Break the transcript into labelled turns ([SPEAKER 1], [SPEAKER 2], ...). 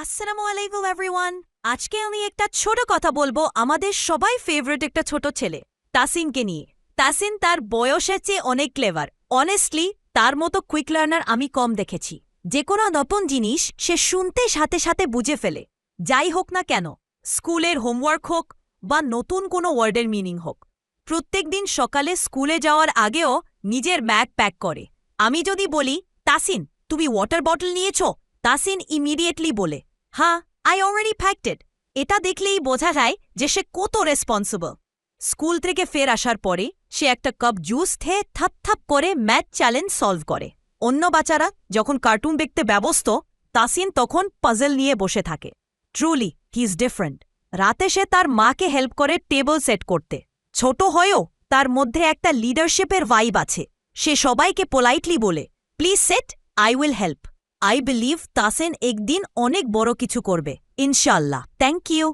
[SPEAKER 1] আসসালামু আলাইকুম এভরিওয়ান। আজকে আমি একটা ছোট কথা বলবো আমাদের সবাই ফেভারিট একটা ছোট ছেলে তাসিনকে নিয়ে। তাসিন তার বয়সের চেয়ে অনেক ক্লেভার। অনেস্টলি তার মতো কুইক লার্নার আমি কম দেখেছি। যে কোনো নতুন জিনিস সে শুনতে সাথে সাথে বুঝে ফেলে, যাই হোক না কেন, স্কুলের হোমওয়ার্ক হোক বা নতুন কোনো ওয়ার্ডের মিনিং হোক। প্রত্যেকদিন সকালে স্কুলে যাওয়ার আগেও নিজের ব্যাগ প্যাক করে। আমি যদি বলি, তাসিন তুমি ওয়াটার বটল নিয়েছ, তাসিন ইমিডিয়েটলি বলে, হ্যাঁ, আই অলরেডি প্যাকড ইট। এটা দেখলেই বোঝা যায় যে সে কত রেসপন্সিবল। স্কুল থেকে ফের আসার পরে সে একটা কাপ জুস খেয়ে থাপ করে ম্যাথ চ্যালেঞ্জ সলভ করে। অন্য বাচ্চারা যখন কার্টুন দেখতে ব্যবস্থ, তাসিন তখন পাজল নিয়ে বসে থাকে। Truly he is different. রাতে সে তার মাকে হেল্প করে টেবল সেট করতে। ছোট হয়েও তার মধ্যে একটা লিডারশিপের ভাইব আছে। সে সবাইকে পোলাইটলি বলে, please sit, I will help. I believe Tasin একদিন অনেক বড় কিছু করবে, ইনশাল্লাহ। Thank you.